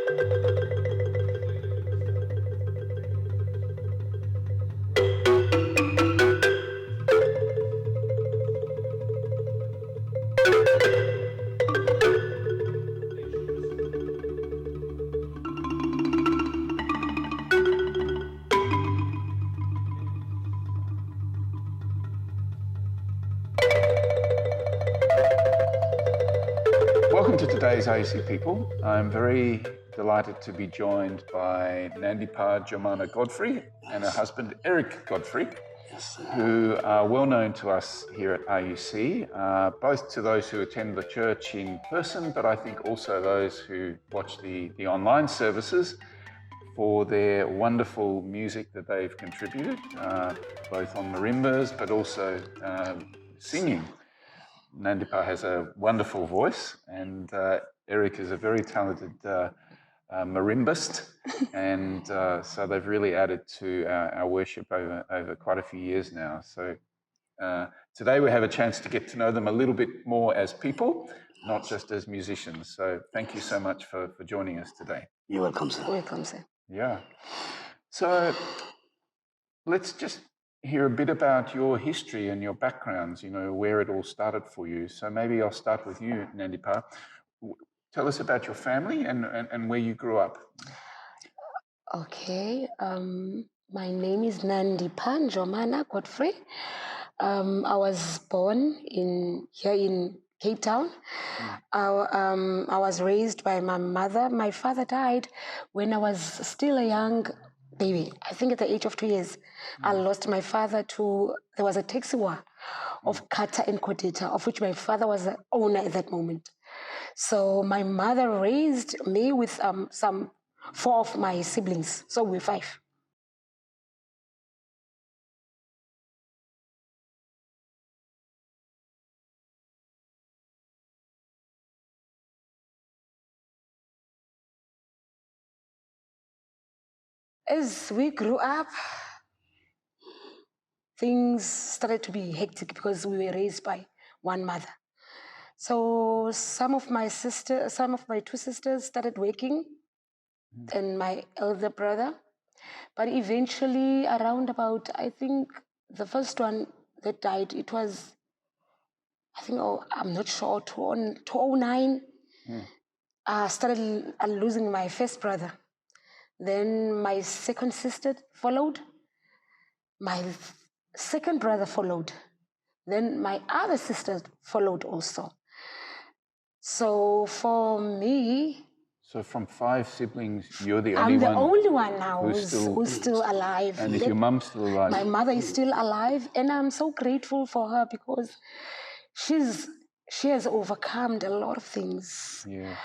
Welcome to today's RUC People. I'm very delighted to be joined by Nandipha Njomana Godfrey and her husband Eric Godfrey, who are well known to us here at RUC, both to those who attend the church in person, but I think also those who watch the online services for their wonderful music that they've contributed, both on marimbas but also singing. Nandipha has a wonderful voice, and Eric is a very talented marimbist, and so they've really added to our worship over quite a few years now. So today we have a chance to get to know them a little bit more as people, not just as musicians. So thank you so much for joining us today. You're welcome, sir. Welcome, sir. Yeah. So let's just hear a bit about your history and your backgrounds, you know, where it all started for you. So maybe I'll start with you, Nandipha. Tell us about your family and where you grew up. Okay. My name is Nandipha Njomana Godfrey. I was born here in Cape Town. I was raised by my mother. My father died when I was still a young baby. I think at the age of 2 years, I lost my father there was a taxi war of Kata and Kodeta, of which my father was the owner at that moment. So my mother raised me with some 4 of my siblings. So we're 5. As we grew up, things started to be hectic because we were raised by one mother. So some of my 2 sisters started working, and my elder brother. But eventually, around about, I think the first one that died, it was, I'm not sure, 2009. I started losing my first brother. Then my second sister followed. My second brother followed. Then my other sister followed also. So for me... So from 5 siblings, you're the only one? I'm the only one now who's still alive. And is your mum still alive? My mother is still alive, and I'm so grateful for her because she has overcome a lot of things. Yeah.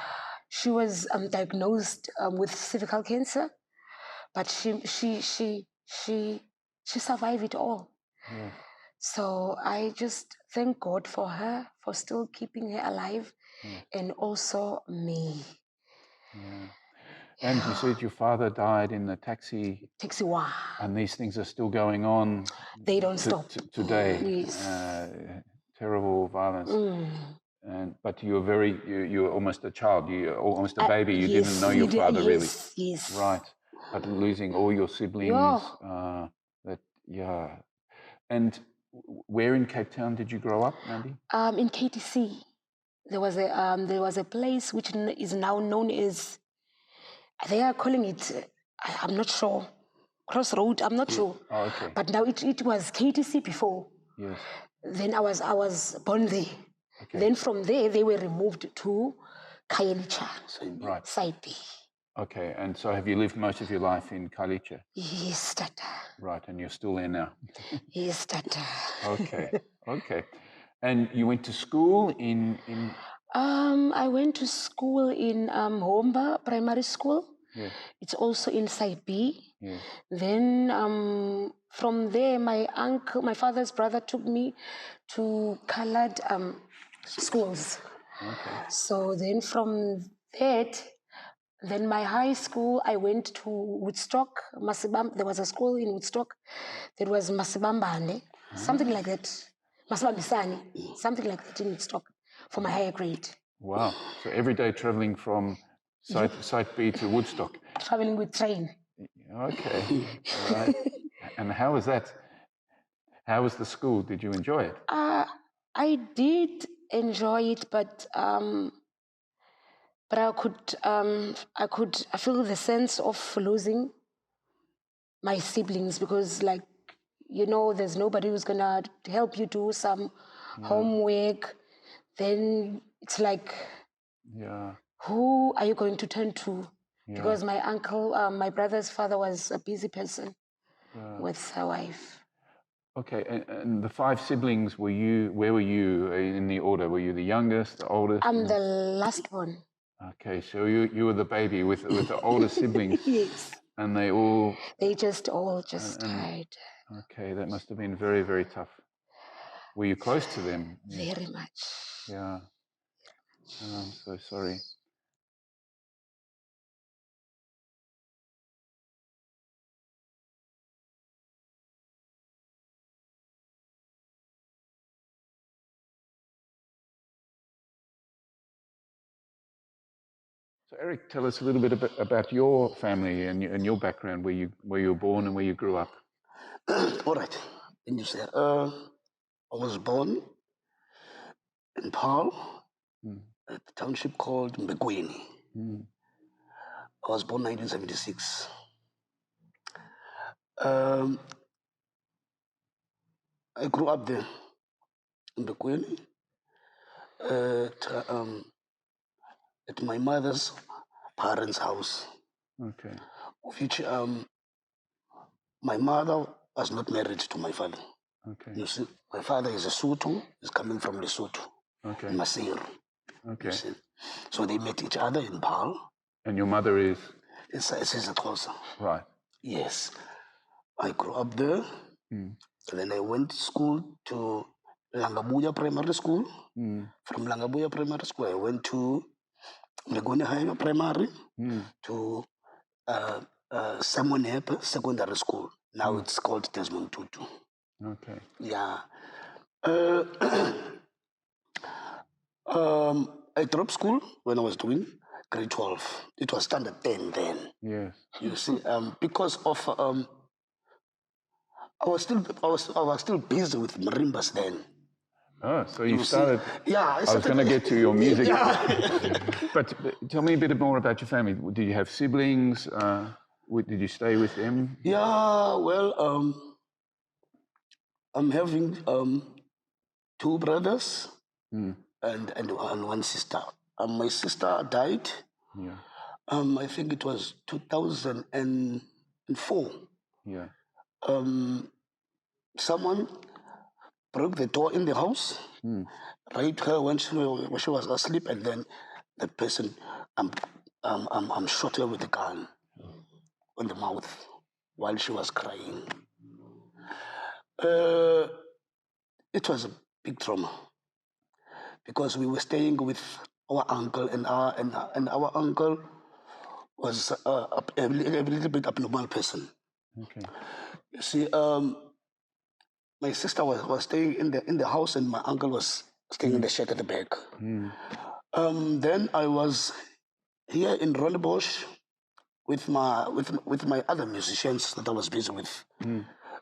She was diagnosed with cervical cancer, but she survived it all. Yeah. So I just thank God for her, for still keeping her alive, and also me. Yeah. And you said your father died in the taxi war. And these things are still going on. They don't stop. Today. Yes. Terrible violence. But you were almost a child. You were almost a baby. You didn't know your father really. Yes. Right. But losing all your siblings. And where in Cape Town did you grow up, Nandi? In KTC. There was a place which is now known as, they are calling it, I'm not sure, Crossroad, I'm not sure. Oh, okay. But now it was KTC before. Yes. Then I was born there. Okay. Then from there, they were removed to Khayelitsha, right. Side B. Okay, and so have you lived most of your life in Khayelitsha? Yes, Tata. Right, and you're still there now? Yes, Tata. Okay, okay. And you went to school in... I went to school in Homba Primary School. Yes. It's also in Side B. Yes. Then from there, my father's brother took me to colored schools. Okay. So then from that, then my high school, I went to Woodstock, Masibam. There was a school in Woodstock. There was Masibambane, something like that. Masibambisani, something like that in Woodstock for my higher grade. Wow. So every day traveling from Site B to Woodstock. Traveling with train. Okay, all right. And how was that? How was the school? Did you enjoy it? I did enjoy it, but I feel the sense of losing my siblings because, like, there's nobody who's gonna help you do some homework. Then it's like, who are you going to turn to? Because my uncle, my brother's father was a busy person with a wife. Okay, and the 5 siblings, where were you in the order? Were you the youngest, the oldest? I'm the last one. Okay, so you were the baby with the older siblings. Yes. And they just all died. Okay, that must have been very, very tough. Were you close to them? Very much. Yeah. Oh, I'm so sorry. So Eric, tell us a little bit about your family and your background, where you were born and where you grew up. All right. And you say, I was born in Paarl, at a township called Mbekweni. I was born 1976. I grew up there in Mbekweni at my mother's parents' house. Okay. Of which my mother was not married to my father. Okay. You see, my father is a Sotho, is coming from Lesotho, Maseru. Okay. So they met each other in Paarl. And your mother is? It's a Xhosa. Right. Yes. I grew up there. And then I went to school to Langabuya Primary School. From Langabuya Primary School, I went to Mbekweni High Primary to Samuel Hepe Secondary School. Now it's called Desmond Tutu. Okay. Yeah. I dropped school when I was doing grade 12. It was standard 10 then. Yes. You see, because of I was still busy with marimbas then. Oh, so you started. Yeah, I was going to get to your music. Yeah. But tell me a bit more about your family. Did you have siblings? Did you stay with them? Yeah, well, I'm having 2 brothers and one sister. My sister died. Yeah. I think it was 2004. Yeah. Someone broke the door in the house, raped her when she was asleep, and then the person shot her with a gun on the mouth while she was crying. It was a big trauma because we were staying with our uncle, and our uncle was a little bit abnormal person. Okay. You see, my sister was staying in the house, and my uncle was staying in the shack at the back. Then I was here in Rondebosch with my other musicians that I was busy with.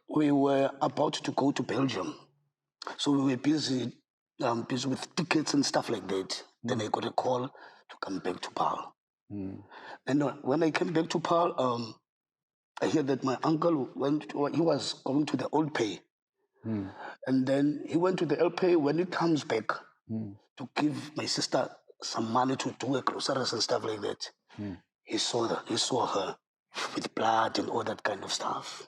We were about to go to Belgium, so we were busy with tickets and stuff like that. Then I got a call to come back to Paarl. And when I came back to Paarl, I hear that my uncle he was going to the old pay. And then he went to the LP. When he comes back to give my sister some money to do a groceries and stuff like that, he saw her with blood and all that kind of stuff.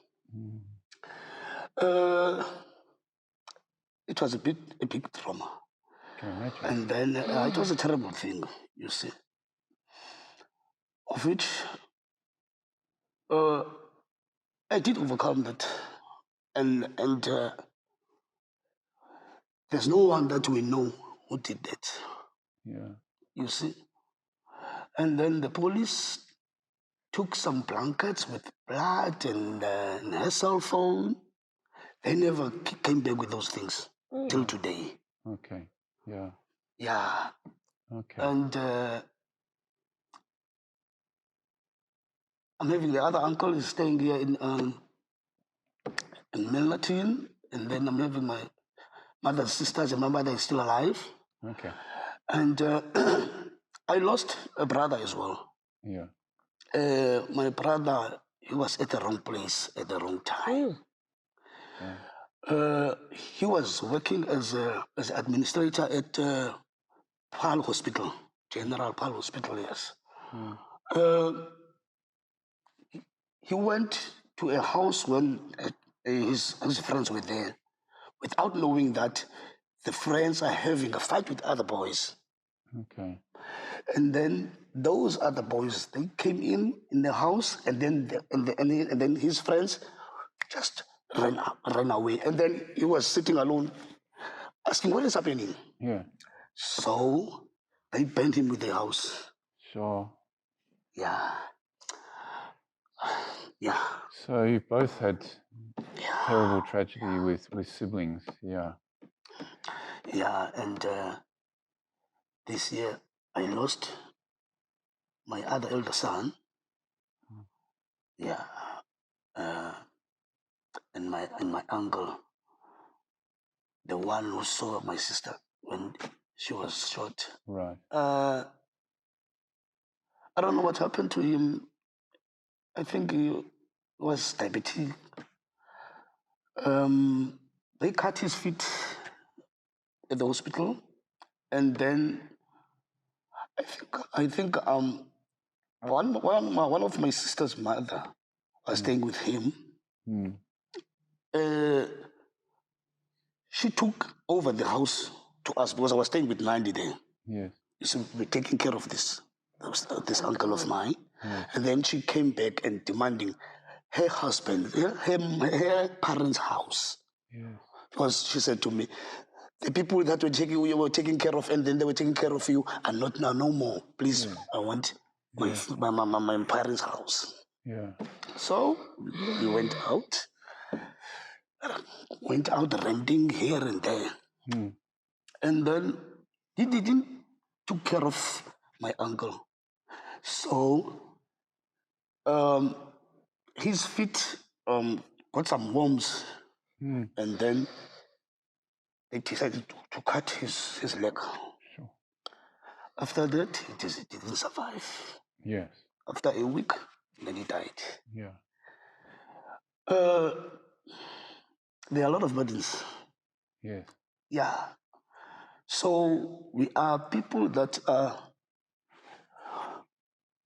It was a big trauma. Can I imagine? And then it was a terrible thing, you see. Of which I did overcome that, and there's no one that we know who did that. Yeah. You see. And then the police took some blankets with blood and her cell phone. They never came back with those things till today. Okay. Yeah. Yeah. Okay. And I'm having the other uncle is staying here in Milnerton, and then I'm having my mother's sisters, and my mother is still alive. Okay. And I lost a brother as well. Yeah. My brother, he was at the wrong place at the wrong time. He was working as an administrator at Pal Hospital, General Pal Hospital, yes. He went to a house when his friends were there, without knowing that the friends are having a fight with other boys. Okay. And then those other boys, they came in the house, and then his friends just ran away. And then he was sitting alone, asking, what is happening? Yeah. So they burned him with the house. Sure. Yeah. Yeah. So you both had terrible tragedy with siblings. Yeah. Yeah, and this year I lost my other elder son. Yeah. And my uncle, the one who saw my sister when she was shot. Right. I don't know what happened to him. I think he was diabetic. They cut his feet at the hospital, and then I think one of my sister's mother was staying with him. She took over the house to us because I was staying with Nandi there. Yes. So we're taking care of this uncle of mine. And then she came back and demanding her husband, her parents' house. Yes. Because she said to me, the people that we were taking care of, and then they were taking care of you, are not now, no more. Please, I want my parents' house. Yeah. So we went out renting here and there. And then he didn't took care of my uncle. So his feet got some worms, and then they decided to cut his leg. Sure. After that, it didn't survive. Yes. After a week, then he died. Yeah. There are a lot of burdens. Yes. Yeah. So we are people that are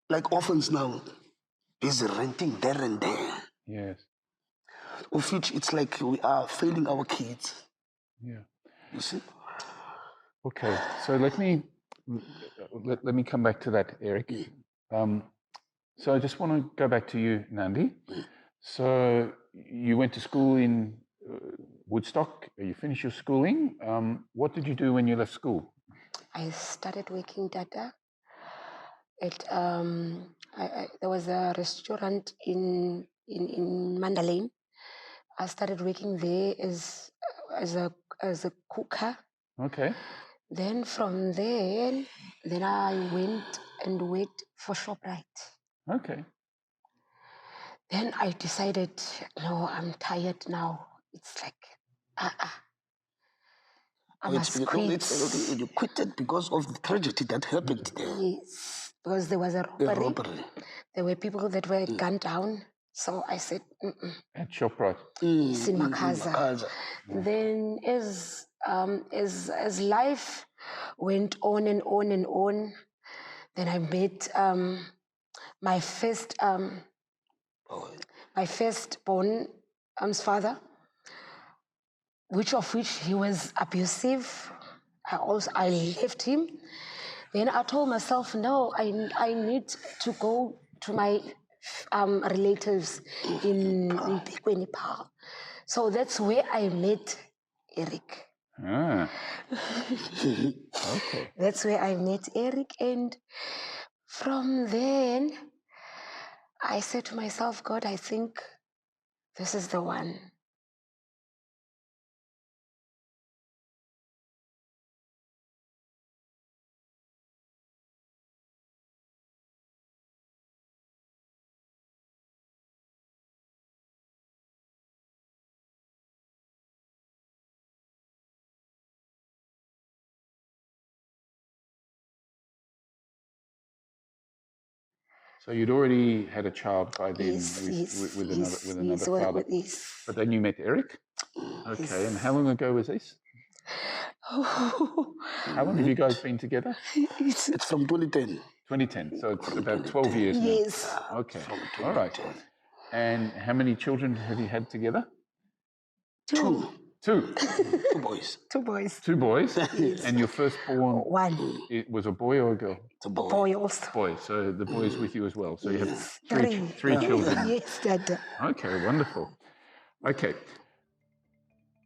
like orphans now, busy renting there and there. Yes. Of which it's like we are failing our kids. Yeah. You see? Okay. So let me come back to that, Eric. So I just want to go back to you, Nandi. So you went to school in Woodstock. You finished your schooling. What did you do when you left school? I started working data at there was a restaurant in Mandalane. I started working there as a cooker. Okay. Then from there, I went and worked for ShopRite. Okay. Then I decided, no, I'm tired now. It's like, I must quit. You quitted because of the tragedy that happened there. Yes, because there was a robbery. There were people that were gunned down. So I said, At ShopRite. Yes, in Makaza. Then as life went on and on and on, then I met my firstborn father, which he was abusive. I left him. Then I told myself, no, I need to go to my relatives in Pikweni Park. So that's where I met Eric. Okay. That's where I met Eric, and from then I said to myself, God, I think this is the one. So you'd already had a child by then Yes, with another yes, father. yes. But then you met Eric? Okay, and how long ago was this? Oh, How long have you guys been together? It's from 2010. 2010, so it's about 12 years now. yes. Okay, From all right. 2010. And how many children have you had together? Two. Two. Two boys. Two boys. Two boys? And your firstborn, One it was a boy or a girl? It's a boy. boy also. Boy, so the boy is with you as well. So you have Three. three children. Yes, Dad. Okay, wonderful. Okay.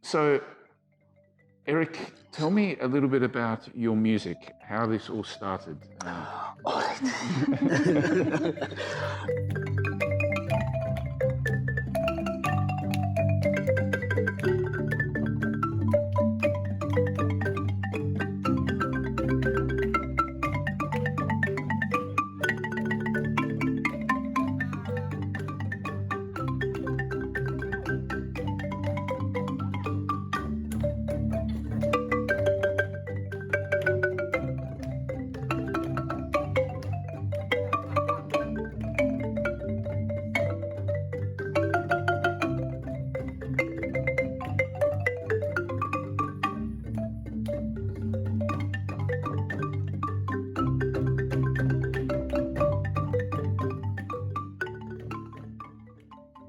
So, Eric, tell me a little bit about your music, how this all started. All right.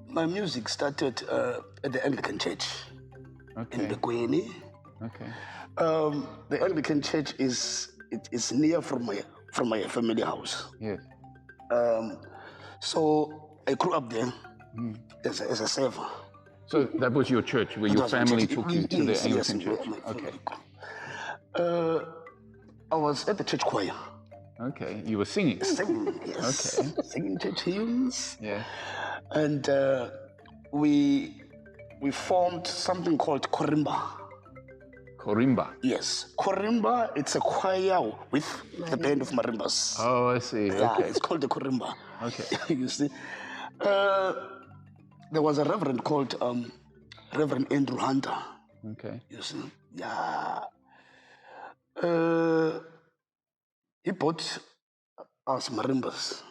My music started at the Anglican Church in Bekwini. Okay. The Anglican Church is near from my family house. Yes. So I grew up there as a server. So that was your church, where your family took you to the Yes, Anglican yes, church? my Okay. family. I was at the church choir. Okay. You were singing? Singing, yes. Okay. Singing church hymns. Yeah. And we formed something called Korimba. Korimba. Yes, Korimba, it's a choir with the band of marimbas. Oh, I see. Yeah, Okay. it's called the Korimba. Okay. You see. There was a reverend called Reverend Andrew Hunter. Okay. You see. Yeah. He bought us marimbas.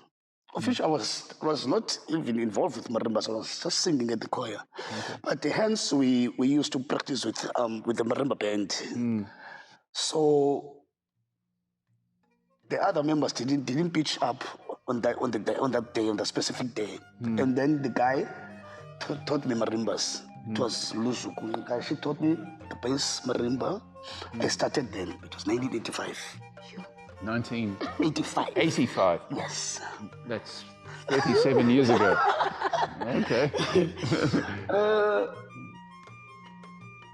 Of which I was not even involved with marimbas. I was just singing at the choir. Okay. But hence we used to practice with the marimba band. So the other members didn't pitch up on that specific day. And then the guy taught me marimbas. It was Luzuku. The guy, she taught me the bass marimba. I started then. It was 1985. 1985. 85. Yes. That's 37 years ago. Okay.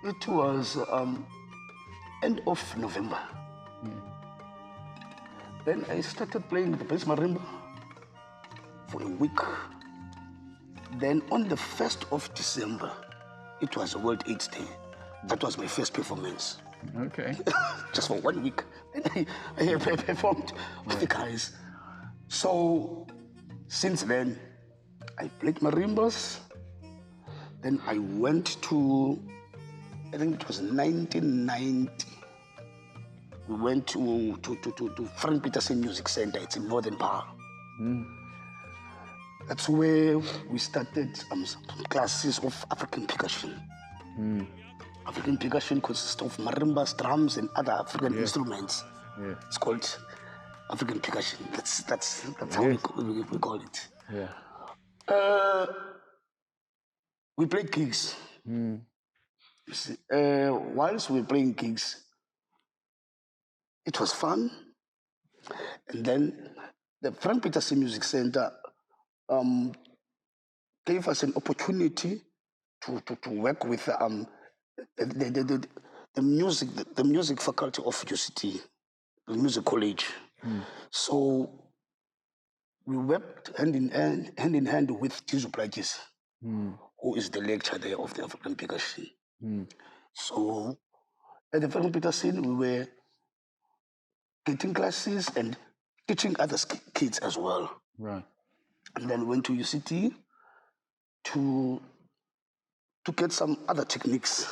It was end of November. Then I started playing the bass marimba for a week. Then on the 1st of December, it was a World AIDS Day. That was my first performance. Okay. Just for 1 week. And I performed with the guys. So since then, I played marimbas. Then I went to, I think it was 1990. We went to Frank Peterson Music Center. It's in Northern Bar. That's where we started some classes of African percussion. African percussion consists of marimbas, drums, and other African instruments. Yeah. It's called African percussion. That's how we call it. Yeah. We played gigs. You see, whilst we were playing gigs, it was fun. And then the Frank Peterson Music Center gave us an opportunity to work with the music faculty of UCT, the music college. So we worked hand in hand with Tizu Plagis, who is the lecturer there of the African percussion. So at the Frank Peterson, we were getting classes and teaching other kids as well. Right. And then went to UCT to get some other techniques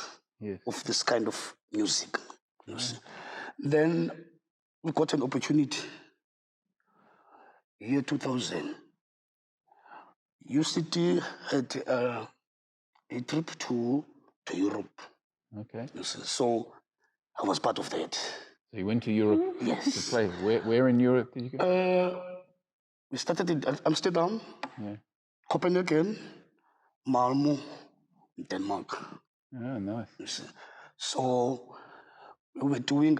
of this kind of music. Then we got an opportunity, year 2000, UCT had a trip to Europe. Okay. You see. So I was part of that. So you went to Europe Yes. to play. Where in Europe did you go? We started in Amsterdam, Yeah. Copenhagen, Malmö, Denmark. Oh, nice. You see. So we were doing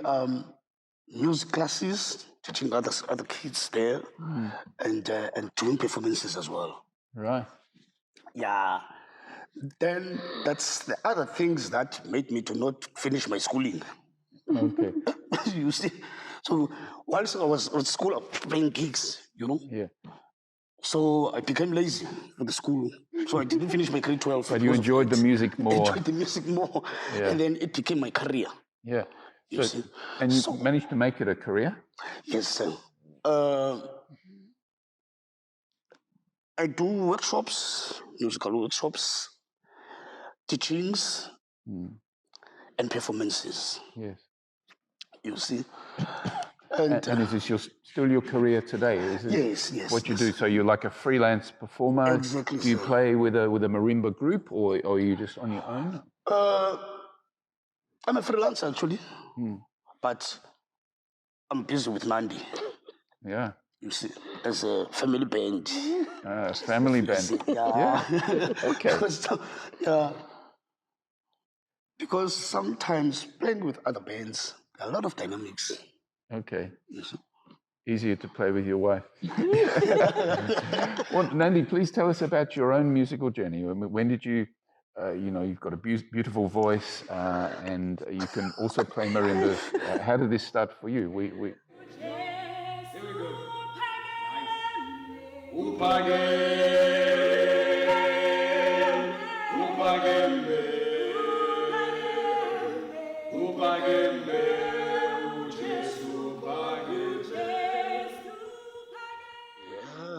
music classes, teaching other kids there, and doing performances as well. Right. Yeah. Then that's the other things that made me to not finish my schooling. Okay. You see, so whilst I was at school, I was playing gigs, you know. Yeah. So I became lazy for the school. So I didn't finish my grade 12. But you enjoyed the music more. Enjoyed the music more, Yeah. and then it became my career. Yeah. You So, see. and you So- managed to make it a career? Yes, sir. I do workshops, musical workshops, teachings, and performances. Yes. You see. And is this still your career today? Is this Yes. what you yes. do? So you're like a freelance performer? Exactly, Do you sir. play with a marimba group, or are you just on your own? I'm a freelancer actually, but I'm busy with Nandi. Yeah. You see, as a family band. Family band. Yeah. Okay. Because sometimes playing with other bands, a lot of dynamics. Okay. You see. Easier to play with your wife. Well, Nandi, please tell us about your own musical journey. When did you, you've got a beautiful voice and you can also play marimbas. How did this start for you?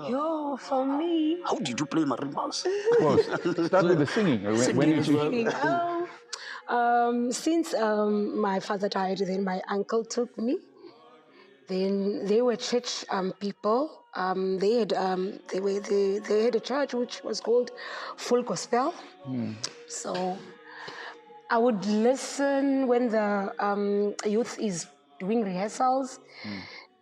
Yo, for me. How did you play marimbas? Well, start with the singing. When did you? Singing. Since my father died, then my uncle took me. Then they were church people. They had a church which was called Full Gospel. So I would listen when the youth is doing rehearsals.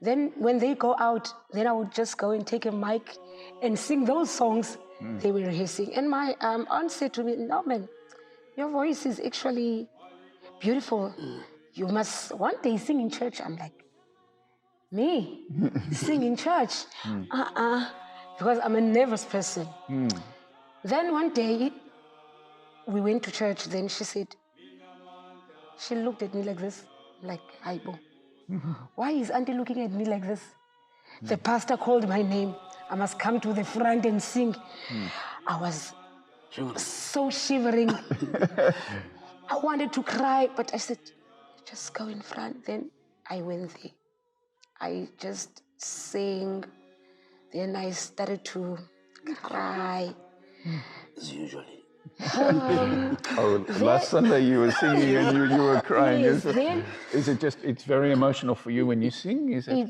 Then when they go out, then I would just go and take a mic and sing those songs they were rehearsing. And my aunt said to me, "No, man, your voice is actually beautiful. You must one day sing in church." I'm like, me? Sing in church? Because I'm a nervous person. Then one day, we went to church. Then she said, she looked at me like this, like, "Aibo, why is Auntie looking at me like this?" The pastor called my name. I must come to the front and sing. I was so shivering. I wanted to cry, but I said, just go in front. Then I went there. I just sang. Then I started to cry. As usually. Last Sunday you were singing and you were crying. Yes, Is it just? It's very emotional for you when you sing. Is it?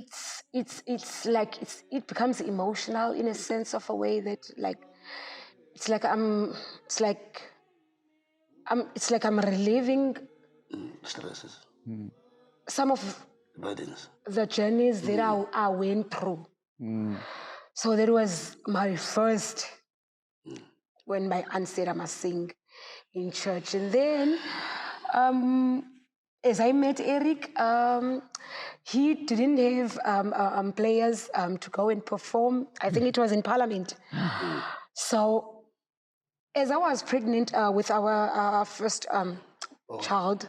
It becomes emotional in a sense of a way that it's like I'm reliving Stresses. some of Burdens. the journeys that I went through. So that was my first, when my aunt said I must sing in church. And then as I met Eric, he didn't have players to go and perform. I think it was in Parliament. So as I was pregnant with our first child,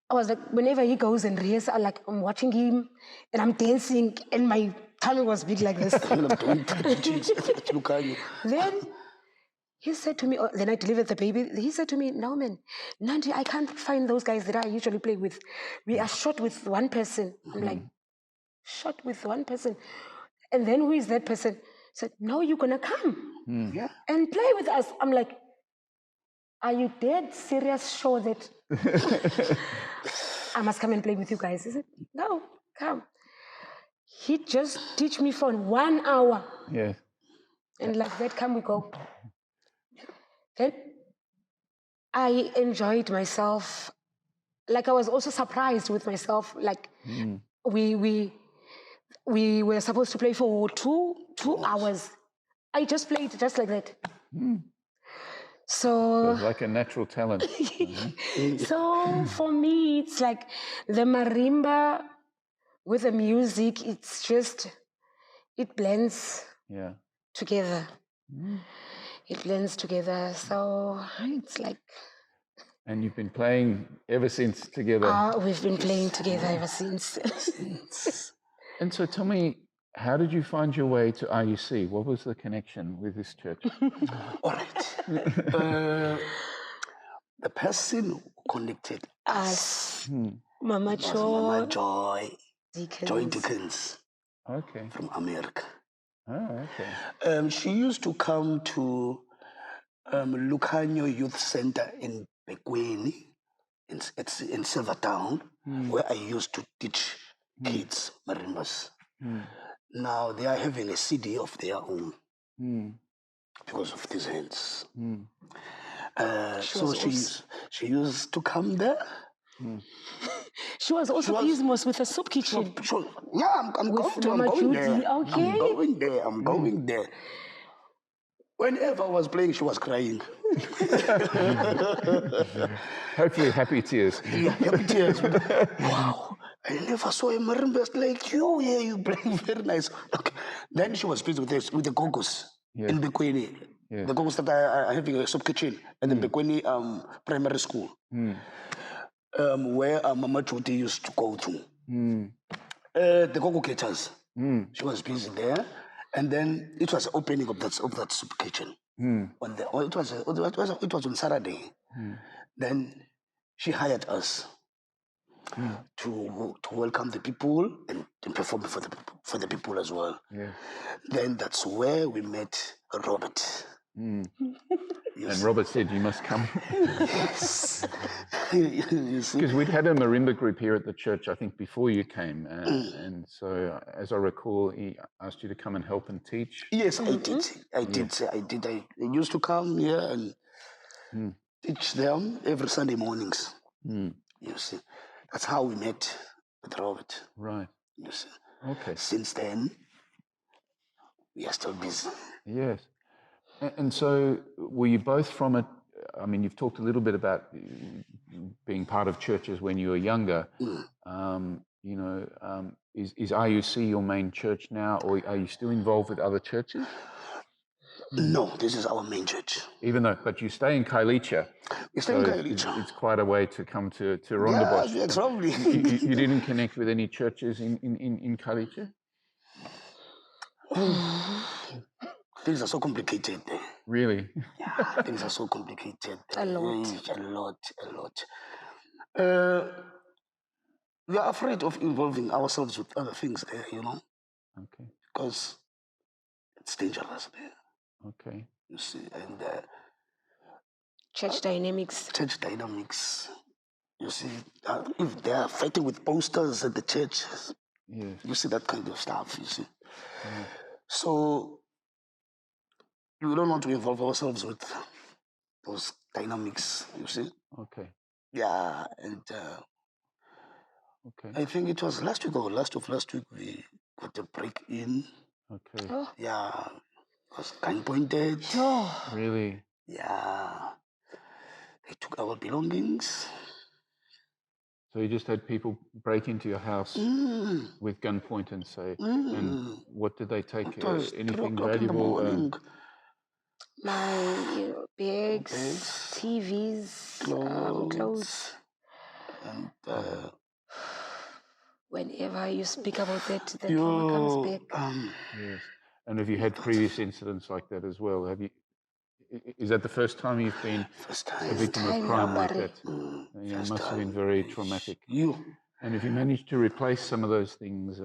I was like, whenever he goes and rehearses, I'm watching him and I'm dancing and my tummy was big like this. Then he said to me, then I delivered the baby. He said to me, "No, man, Nandi, I can't find those guys that I usually play with. We are short with one person." I'm like, short with one person? And then who is that person? He said, "No, you're going to come and play with us." I'm like, are you dead serious sure that I must come and play with you guys? He said, "No, come." He just teach me for 1 hour. Yes. And like that, come we go. Then I enjoyed myself. Like I was also surprised with myself. Like we were supposed to play for two hours. I just played just like that. So So, it's like a natural talent. so for me, it's like the marimba with the music. It's just it blends Yeah. together. It blends together. So it's like And you've been playing ever since together. we've been playing together ever since. And so tell me, how did you find your way to RUC? What was the connection with this church? All right. The person who connected us, Mama was Mama Joy, Joy Dickens Okay. from America. Oh, okay. She used to come to Lucanio Youth Center in Bekweni, in Silvertown, where I used to teach kids marimbas. Now they are having a CD of their own because of these hands. So she used to come there. She was also Pismos with a soup kitchen. Sure. Yeah, I'm going there. Okay. I'm going there. Whenever I was playing, she was crying. Hopefully happy tears. Yeah, happy tears. Wow, I never saw a marimba like you. Yeah, you playing very nice. Okay. Then she was pleased with this, with the gogos in Bekweni. Yes. The gogos that are having a soup kitchen at the Bekweni primary school, where Mama Chuti used to go to. The gogo catchers. She was busy there. And then it was the opening of that soup kitchen. It was on Saturday. Then she hired us to welcome the people and perform for the people as well. Yeah. Then that's where we met Robert. And Robert said, you must come. Yes. You see? Because we'd had a marimba group here at the church, I think, before you came. And so, as I recall, he asked you to come and help and teach. Yes, I did. I used to come here and teach them every Sunday mornings. You see, that's how we met with Robert. Right. You see. Okay. Since then, we are still busy. Yes. And so, were you both from it? I mean, you've talked a little bit about being part of churches when you were younger. Is RUC your main church now, or are you still involved with other churches? No, this is our main church. But you stay in Kailicha. We stay in Kailicha. It's quite a way to come to Rondebosch. Yeah, probably. You didn't connect with any churches in Kailicha? Things are so complicated. Really? Yeah, things are so complicated. A lot. We are afraid of involving ourselves with other things there, Okay. because it's dangerous there. Okay. You see, and Church dynamics. You see, if they are fighting with posters at the church, Yes. you see that kind of stuff, you see. So, we don't want to involve ourselves with those dynamics, you see. Okay. Yeah, and Okay. I think it was last week we got a break in. Okay. Oh. Yeah, was gun pointed. Oh. Really? Yeah, they took our belongings. So you just had people break into your house with gunpoint and say, and what did they take? It was Anything 3 o'clock in the valuable? morning. My bags, TVs, clothes. And whenever you speak about that, the trauma comes back. Yes. And have you had previous incidents like that as well? Have you? Is that the first time you've been a victim of crime like that? It must have been very traumatic. And have you managed to replace some of those things?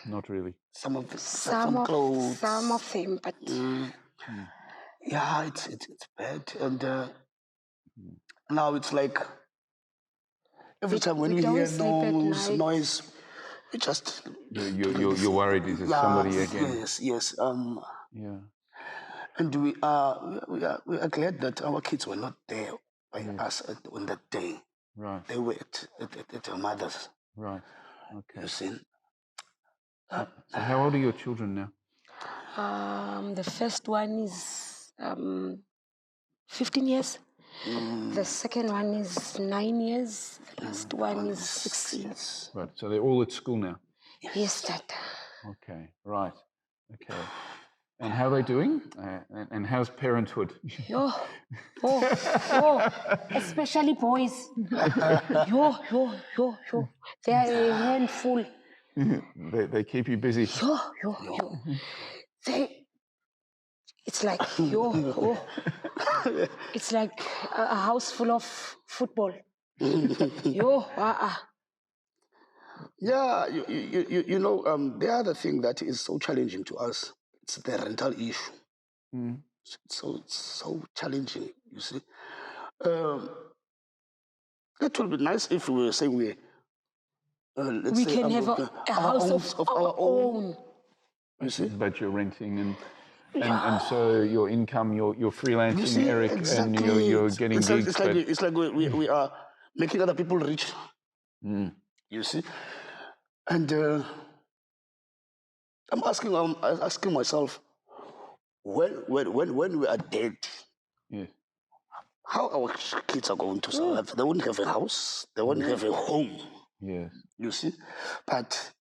Not really. Some of clothes. Some of them, but yeah, it's bad. And now it's like every time when we hear noise, We just you're worried is it somebody again? Yes. Yeah. And we are glad that our kids were not there by us on that day. Right. They were at their mother's. Right. Okay. You see. So how old are your children now? The first one is 15 years. The second one is 9 years. The last one is 6 years. Right. So they're all at school now? Yes, Dad. Okay. Right. Okay. And how are they doing? And how's parenthood? Especially boys. They are a handful. They keep you busy. It's like it's like a house full of football. Yeah, you know, the other thing that is so challenging to us, it's the rental issue. It's so challenging, you see. It would be nice if we were saying we can have a house of our own. You see? But you're renting and so your income, you're freelancing, You see, Eric, exactly. and you're getting gigs. It's like we are making other people rich. You see? And I'm asking myself, when we are dead, how our kids are going to survive? They won't have a house. They won't have a home. Yes. You see? But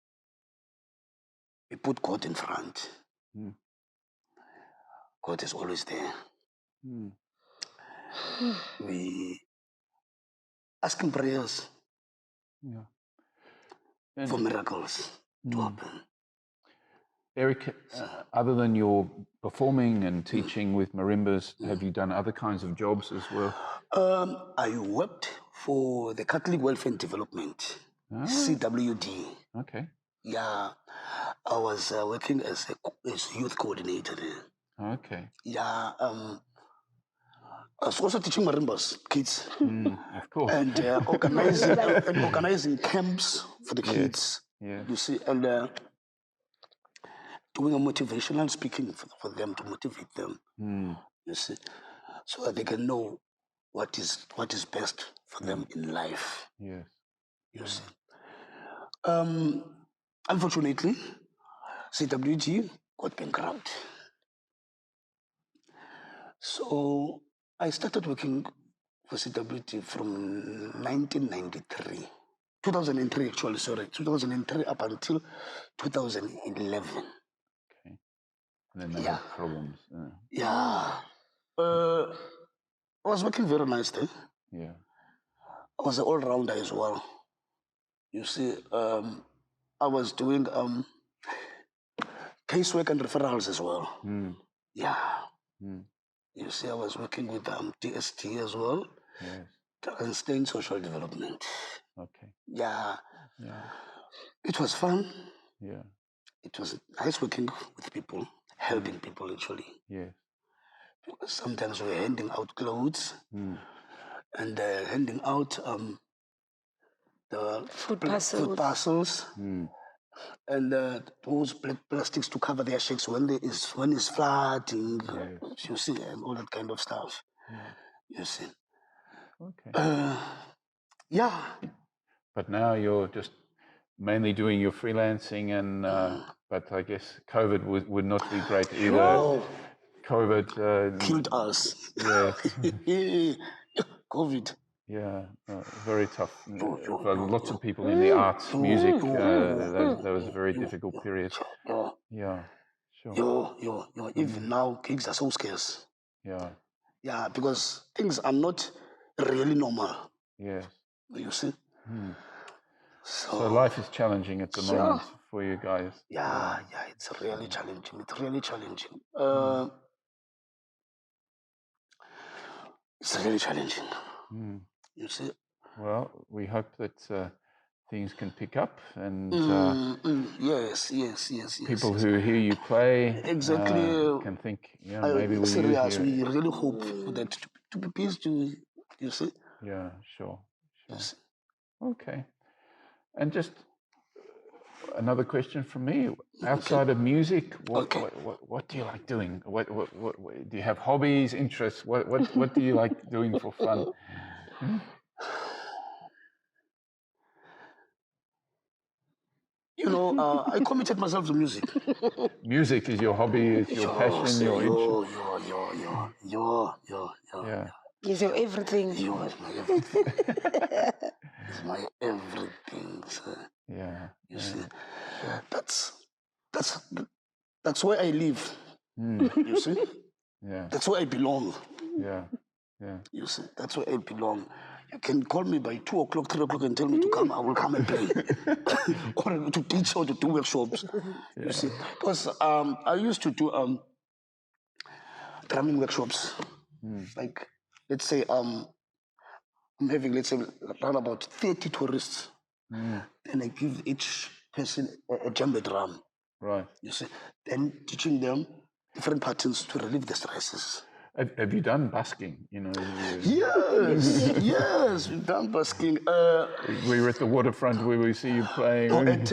we put God in front. God is always there. We ask Him prayers for miracles to happen. Eric, other than your performing and teaching with marimbas, have you done other kinds of jobs as well? I worked for the Catholic Welfare and Development, CWD. Okay. Yeah, I was working as youth coordinator there. Okay. Yeah, I was also teaching marimbas, kids. Of course. And organizing camps for the kids. Yeah. You see, and doing a motivational speaking for them to motivate them. You see, so that they can know what is best for them in life. Yes. You see. Unfortunately, CWG got bankrupt. So I started working for CWG from 1993. 2003 actually, sorry. 2003 up until 2011. Okay. And then they had problems. Yeah. I was working very nice there. Yeah. I was an all-rounder as well. You see, I was doing casework and referrals as well. Yeah. You see, I was working with DST as well. Yes. Transtain Social Development. Okay. Yeah. Yeah. It was fun. Yeah. It was nice working with people, helping people actually. Yes. Because sometimes we were handing out clothes and handing out the Food parcels and those black plastics to cover their shakes when it's flooding. Yes. You see, and all that kind of stuff. You see. Okay. Yeah. But now you're just mainly doing your freelancing, and but I guess COVID would not be great either. Oh, COVID killed us. Yes. COVID. Yeah, very tough for lots of people in the arts, music. That was a very difficult period. Yeah, sure. Even now, gigs are so scarce. Yeah. Yeah, because things are not really normal. Yes. You see. So life is challenging at the moment for you guys. Yeah, it's really challenging. It's really challenging. It's really challenging. You see. Well, we hope that things can pick up and yes. people who hear you play exactly can think, maybe we serious. We really hope that to be pleased to, you see. Yeah, sure. Yes. Okay. And just another question from me. Outside of music, Okay. what do you like doing? What do you have hobbies, interests? What do you like doing for fun? You know, I committed myself to music. Music is your hobby, is your passion, your interest. Yeah. Is your everything. It's my everything. It's my everything, sir. Yeah. You see, that's where I live. You see, Yeah. that's where I belong. Yeah. Yeah. You see, that's where I belong. You can call me by 2 o'clock, 3 o'clock, and tell me to come. I will come and play, or to teach, or to do workshops. You see, because I used to do drumming workshops. Like, let's say I'm having, let's say, around about 30 tourists, and I give each person a djembe drum. Right. You see, then teaching them different patterns to relieve the stresses. Have you done busking? You know. Yes, we've done busking. We were at the waterfront where we see you playing. At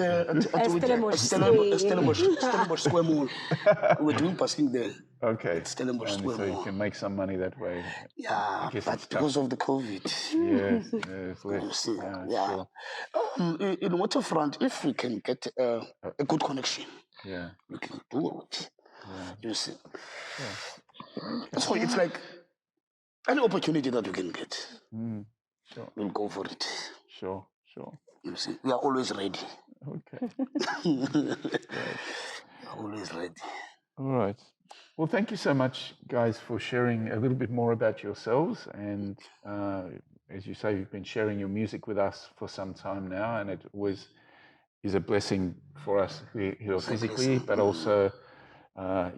Stellenbosch Square Mall. We were doing busking there. Okay. At Stellenbosch Square So Mall. you can make some money that way. Yeah, but because of the COVID. Yes, less. Yeah. Sure. In Waterfront, if we can get a good connection, we can do it. You see. So it's like any opportunity that we can get, Sure. we'll go for it. Sure. You see, we are always ready. Okay. We are always ready. All right. Well, thank you so much, guys, for sharing a little bit more about yourselves. And as you say, you've been sharing your music with us for some time now, and it is a blessing for us here physically, but also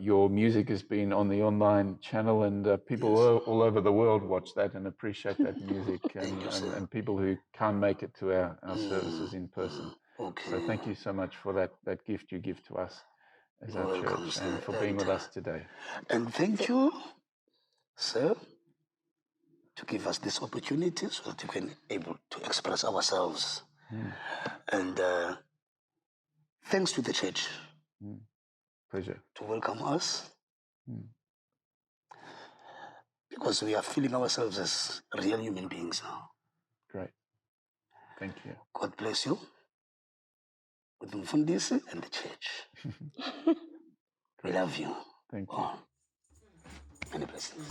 your music has been on the online channel, and people all over the world watch that and appreciate that music, and people who can't make it to our services in person. Okay. So thank you so much for that gift you give to us as our church, and for being with us today. And thank you, sir, to give us this opportunity so that we can be able to express ourselves. And thanks to the church. Pleasure. To welcome us. Because we are feeling ourselves as real human beings now. Great. Thank you. God bless you. With Mfundisi and the church. We love you. Thank you. Many blessings.